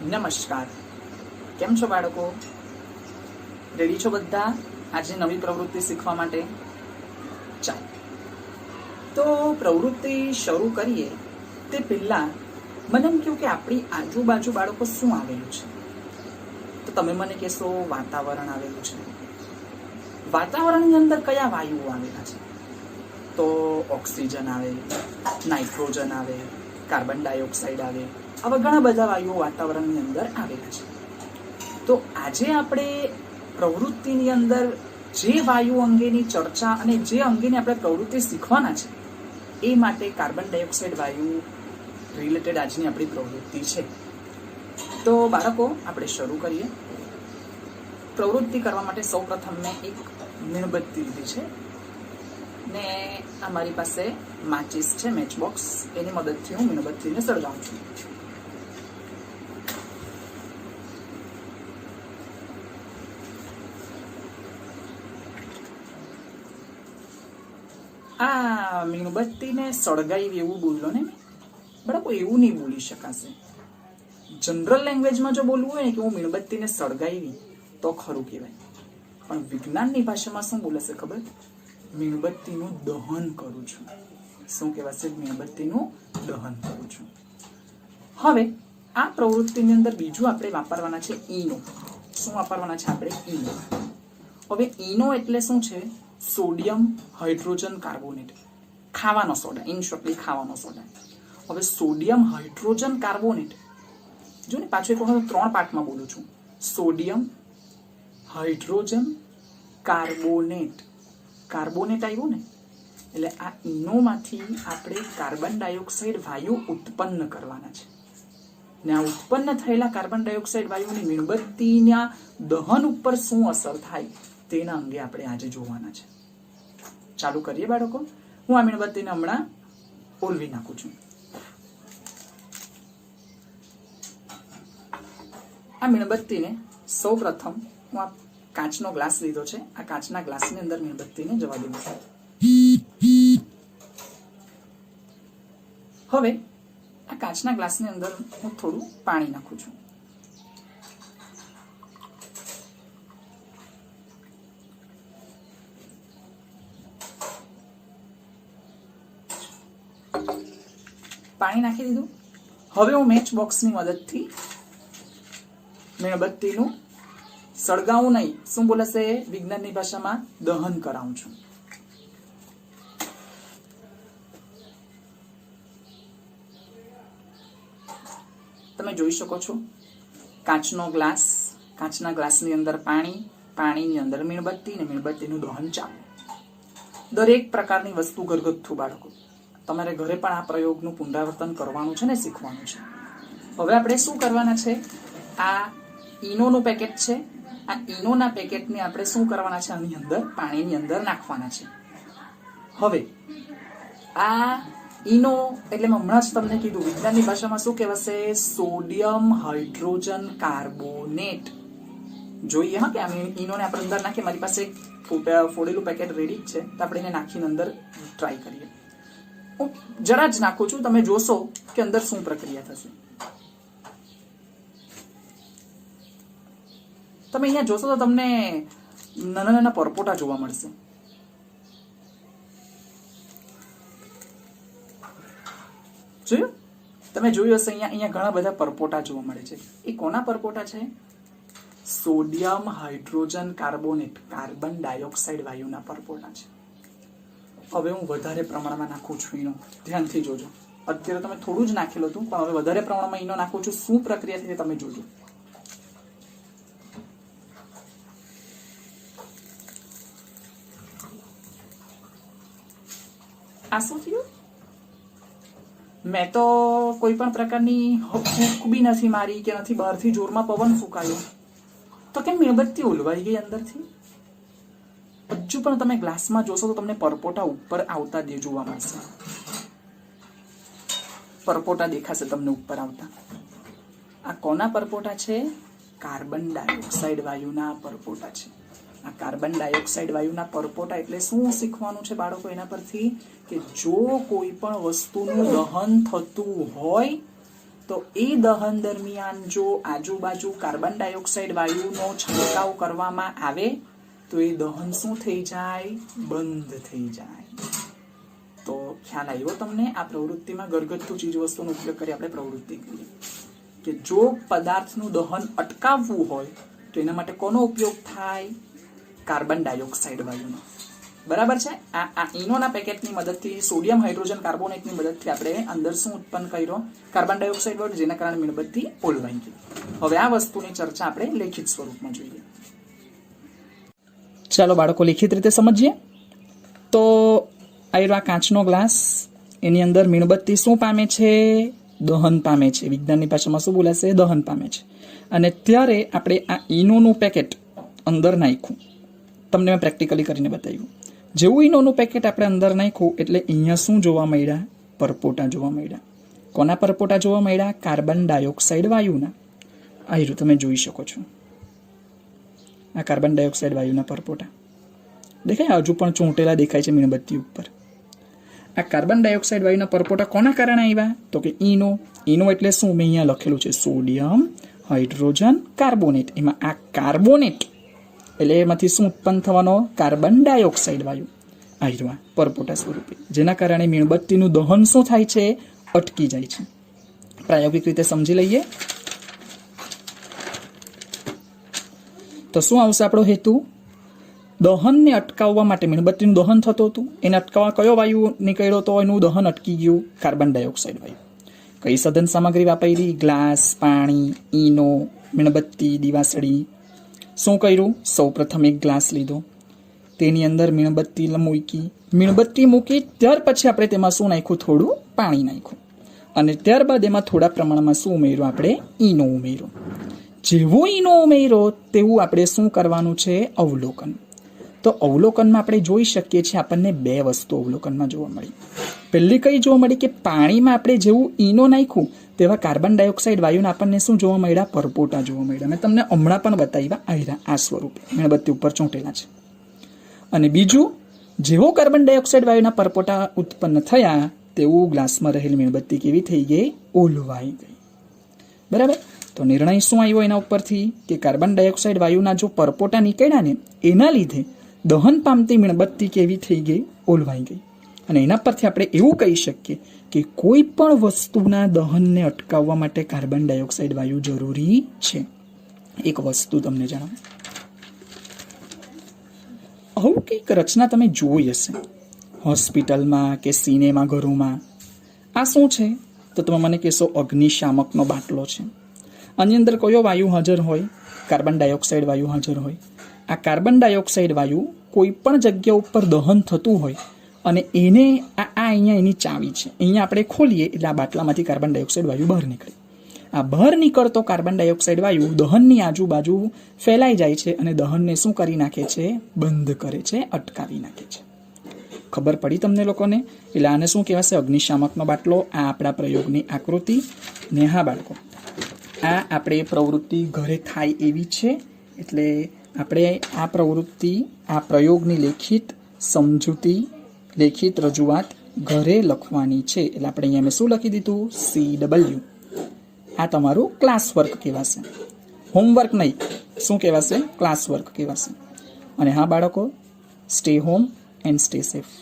નમસ્કાર, કેમ છો બાળકો? રેડી છો બધા આજે નવી પ્રવૃત્તિ શીખવા માટે? ચાલો તો પ્રવૃત્તિ શરૂ કરીએ તે પહેલા મને એમ કહ્યું કે આપણી આજુબાજુ બાળકો શું આવેલું છે? તો તમે મને કહેશો વાતાવરણ આવેલું છે. વાતાવરણની અંદર કયા વાયુઓ આવેલા છે? તો ઓક્સિજન આવે, નાઇટ્રોજન આવે, કાર્બન ડાયોક્સાઇડ આવે, આવા ઘણા બધા વાયુઓ વાતાવરણની અંદર આવેલા છે. તો આજે આપણે પ્રવૃત્તિની અંદર જે વાયુ અંગેની ચર્ચા અને જે અંગેની આપણે પ્રવૃત્તિ શીખવાના છે એ માટે કાર્બન ડાયોક્સાઇડ વાયુ રિલેટેડ આજની આપણી પ્રવૃત્તિ છે. તો બાળકો આપણે શરૂ કરીએ. પ્રવૃત્તિ કરવા માટે સૌપ્રથમ મેં એક મીણબત્તી લીધી છે ને આ મારી પાસે માચીસ છે, મેચબોક્સ. એની મદદથી હું મીણબત્તીને સળગાવું છું. આ મીણબત્તીને સળગાવી એવું બોલો ને બરાબર, એવું નહીં બોલી શકાશે. જનરલ લેંગ્વેજમાં જો બોલવું હોય ને કે હું મીણબત્તીને સળગાવી તો ખરું કહેવાય, પણ વિજ્ઞાનની ભાષામાં શું બોલાશે ખબર? મીણબત્તીનું દહન કરું છું. શું કહેવાશે? મીણબત્તીનું દહન કરું છું. હવે આ પ્રવૃત્તિની અંદર બીજું આપણે વાપરવાના છે ઈનો. શું વાપરવાના છે આપણે? ઈનો. હવે ઈનો એટલે શું છે? સોડિયમ હાઇડ્રોજન કાર્બોનેટ, ખાવાનો સોડા, ઇન શોર્ટલી ખાવાનો સોડા. હવે સોડિયમ હાઇડ્રોજન કાર્બોનેટ, જો ને પાછું એક વખત 3 પાર્ટમાં બોલું છું. Sodium hydrogen carbonate. કાર્બોનેટ આવ્યું ને એટલે આ ઈનોમાંથી આપણે કાર્બન ડાયોક્સાઇડ વાયુ ઉત્પન્ન કરવાના છે ને આ ઉત્પન્ન થયેલા કાર્બન ડાયોક્સાઇડ વાયુની મીણબત્તીના દહન ઉપર શું અસર થાય તેના અંગે આપણે આજે જોવાના છે. ચાલુ કરીએ બાળકો. હું આ મીણબત્તીને હમણાં ઓલવી નાખું છું. આ મીણબત્તીને સૌ પ્રથમ હું આ કાચનો ગ્લાસ લીધો છે. આ કાચના ગ્લાસની અંદર મીણબત્તીને જવા દઉં છું. હવે આ કાચના ગ્લાસની અંદર હું થોડું પાણી નાખું છું. પાણી નાખી દીધું. હવે હું મેચ બોક્સની મદદથી મીણબત્તીનું સળગાવું નહીં, શું બોલાશે વિજ્ઞાનની ભાષામાં? દહન કરાવું છું. તમે જોઈ શકો છો કાચનો ગ્લાસ, કાચના ગ્લાસની અંદર પાણી, પાણીની અંદર મીણબત્તી ને મીણબત્તીનું દહન ચાલુ. દરેક પ્રકારની વસ્તુ ઘરગથ્થુ બાળકો, તમારે ઘરે પણ આ પ્રયોગનું પુનરાવર્તન કરવાનું છે ને શીખવાનું છે. હવે આપણે શું કરવાના છે? આ ઈનોનું પેકેટ છે. આ ઈનોના પેકેટને આપણે શું કરવાના છે? આની અંદર પાણીની અંદર નાખવાના છે. હવે આ ઈનો એટલે મેં હમણાં જ તમને કીધું વિજ્ઞાનની ભાષામાં શું કહેવાશે? Sodium hydrogen carbonate. જોઈએ હા કે આ ઈનોને આપણે અંદર નાખીએ. મારી પાસે એક ફોડેલું પેકેટ રેડી જ છે, તો આપણે એને નાખીને અંદર ટ્રાય કરીએ. હું જરા જ નાખું છું, તમે જોશો કે અંદર શું પ્રક્રિયા થશે. તમે અહીંયા જોશો તો તમને નાના નાના પરપોટા જોવા મળશે. જોયું? તમે જોયું હશે અહીંયા ઘણા બધા પરપોટા જોવા મળે છે. એ કોના પરપોટા છે? Sodium hydrogen carbonate, carbon dioxide વાયુના પરપોટા છે. હવે હું વધારે પ્રમાણમાં નાખું છું ઈનો. ધ્યાનથી જોજો. અત્યારે તમે થોડું જ નાખેલું હતું, પણ હવે વધારે પ્રમાણમાં ઈનો નાખું છું. શું પ્રક્રિયા થઈ તમે જોજો. આ શું થયું? મેં તો કોઈ પણ પ્રકારની ફૂંક બી નથી મારી કે નથી બહારથી જોરમાં પવન ફૂંકાયો, તો કેમ મીણબત્તી ઓલવાઈ ગઈ અંદરથી? હજુ પણ તમે ગ્લાસમાં જોશો તો તમને પરપોટા ઉપર આવતા જોવા મળશે. પરપોટા દેખાશે તમને ઉપર આવતા. આ કોના પરપોટા છે? કાર્બન ડાયોક્સાઇડ વાયુના પરપોટા છે. આ કાર્બન ડાયોક્સાઇડ વાયુના પરપોટા એટલે શું શીખવાનું છે બાળકો એના પરથી? કે જો કોઈ પણ વસ્તુનું દહન થતું હોય તો એ દહન દરમિયાન જો આજુબાજુ કાર્બન ડાયોક્સાઇડ વાયુનો છંટકાવ કરવામાં આવે તો એ દહન શું થઈ જાય? બંધ થઈ જાય. તો ખ્યાલ આવ્યો તમને? આ પ્રવૃત્તિમાં ઘરગથ્થુ ચીજ વસ્તુનો ઉપયોગ કરી આપણે પ્રવૃત્તિ કરીએ કે જો પદાર્થનું દહન અટકાવવું હોય તો એના માટે કોનો ઉપયોગ થાય? કાર્બન ડાયોક્સાઇડ વાયુનો. બરાબર છે? આ ઇનોના પેકેટની મદદથી સોડિયમ હાઇડ્રોજન કાર્બોનેટની મદદથી આપણે અંદર શું ઉત્પન્ન કર્યો? કાર્બન ડાયોક્સાઇડ વાયુ, જેના કારણે મીણબત્તી ઓલવાઈ ગઈ. હવે આ વસ્તુની ચર્ચા આપણે લેખિત સ્વરૂપમાં જોઈએ. ચાલો બાળકો લેખિત રીતે સમજીએ. તો આ કાચનો ગ્લાસ, એની અંદર મીણબત્તી શું પામે છે? દહન પામે છે. વિજ્ઞાનની ભાષામાં શું બોલાશે? દહન પામે છે. અને ત્યારે આપણે આ ઇનોનું પેકેટ અંદર નાખ્યું. તમને મેં પ્રેક્ટિકલી કરીને બતાવ્યું. જેવું ઇનોનું પેકેટ આપણે અંદર નાખ્યું એટલે અહીંયા શું જોવા મળ્યા? પરપોટા જોવા મળ્યા. કોના પરપોટા જોવા મળ્યા? કાર્બન ડાયોક્સાઇડ વાયુના. આ રહ્યું તમે જોઈ શકો છો. આ કાર્બન ડાયોક્સાઇડ વાયુના પરપોટા દેખાય? હજુ પણ ચોંટેલા દેખાય છે મીણબત્તી ઉપર. આ કાર્બન ડાયોક્સાઇડ વાયુના પરપોટા કોના કારણે આવ્યા? તો કે ઇનો. ઇનો એટલે શું? મેં અહીંયા લખેલું છે સોડિયમ હાઇડ્રોજન કાર્બોનેટ. એમાં આ કાર્બોનેટ એટલે એમાંથી શું ઉત્પન્ન થવાનો? કાર્બન ડાયોક્સાઇડ વાયુ આવ્યા પરપોટા સ્વરૂપે, જેના કારણે મીણબત્તીનું દહન શું થાય છે? અટકી જાય છે. પ્રાયોગિક રીતે સમજી લઈએ તો શું આવશે આપણો હેતુ? દહનને અટકાવવા માટે, મીણબત્તીનું દહન થતું હતું એને અટકાવવા કયો વાયુ નીકળ્યો તો એનું દહન અટકી ગયું? કાર્બન ડાયોક્સાઇડ વાયુ. કઈ સાધન સામગ્રી વાપરી? ગ્લાસ, પાણી, ઈનો, મીણબત્તી, દિવાસળી. શું કર્યું? સૌ પ્રથમ એક ગ્લાસ લીધો, તેની અંદર મીણબત્તી મૂકી ત્યાર પછી આપણે તેમાં શું નાખ્યું? થોડું પાણી નાખ્યું અને ત્યારબાદ એમાં થોડા પ્રમાણમાં શું ઉમેર્યું? આપણે ઈનો ઉમેર્યો. જેવું ઈનો ઉમેર્યો તેવું આપણે શું કરવાનું છે? અવલોકન. તો અવલોકનમાં આપણે જોઈ શકીએ છીએ આપણને બે વસ્તુ અવલોકનમાં જોવા મળી. પહેલી કઈ જોવા મળી? કે પાણીમાં આપણે જેવું ઈનો નાખ્યું તેવા કાર્બન ડાયોક્સાઇડ વાયુના આપણને શું જોવા મળ્યા? પરપોટા જોવા મળ્યા. મેં તમને હમણાં પણ બતાવ્યા આ સ્વરૂપે મીણબત્તી ઉપર ચોંટેલા છે. અને બીજું, જેવો કાર્બન ડાયોક્સાઇડ વાયુના પરપોટા ઉત્પન્ન થયા તેવું ગ્લાસમાં રહેલી મીણબત્તી કેવી થઈ ગઈ? ઓલવાઈ ગઈ. બરાબર? તો નિર્ણય શું આવ્યો એના ઉપરથી? કે કાર્બન ડાયોક્સાઇડ વાયુના જો પરપોટા નીકળ્યા ને એના લીધે દહન પામતી મીણબત્તી કેવી થઈ ગઈ? ઓલવાઈ ગઈ. અને એના પરથી આપણે એવું કહી શકીએ કે કોઈ પણ વસ્તુના દહનને અટકાવવા માટે કાર્બન ડાયોક્સાઇડ વાયુ જરૂરી છે. એક વસ્તુ તમને જણાવું, આવું કંઈક રચના તમે જોઈ હશે હોસ્પિટલમાં કે સિનેમા ઘરોમાં. આ શું છે? તો તમે મને કહેશો અગ્નિશામકનો બાટલો છે. આની અંદર કયો વાયુ હાજર હોય? કાર્બન ડાયોક્સાઇડ વાયુ હાજર હોય. આ કાર્બન ડાયોક્સાઇડ વાયુ કોઈ પણ જગ્યા ઉપર દહન થતું હોય અને એને અહીંયા એની ચાવી છે, અહીંયા આપણે ખોલીએ એટલે આ બાટલામાંથી કાર્બન ડાયોક્સાઇડ વાયુ બહાર નીકળે. આ બહાર નીકળતો કાર્બન ડાયોક્સાઇડ વાયુ દહનની આજુબાજુ ફેલાઈ જાય છે અને દહનને શું કરી નાખે છે? બંધ કરે છે, અટકાવી નાખે છે. ખબર પડી તમને લોકોને? એટલે આને શું કહેવાશે? અગ્નિશામકનો બાટલો. આ આપણા પ્રયોગની આકૃતિ. ને હા બાળકો, આ આપણે પ્રવૃત્તિ ઘરે થાય એવી છે. એટલે આપણે આ પ્રવૃત્તિ, આ પ્રયોગની લેખિત રજૂઆત ઘરે લખવાની છે. એટલે આપણે અહીંયા મેં શું લખી દીધું? CW. આ તમારું ક્લાસ વર્ક કહેવાશે, હોમવર્ક નહીં. શું કહેવાશે? ક્લાસ વર્ક કહેવાશે. અને હા બાળકો, stay home and stay safe.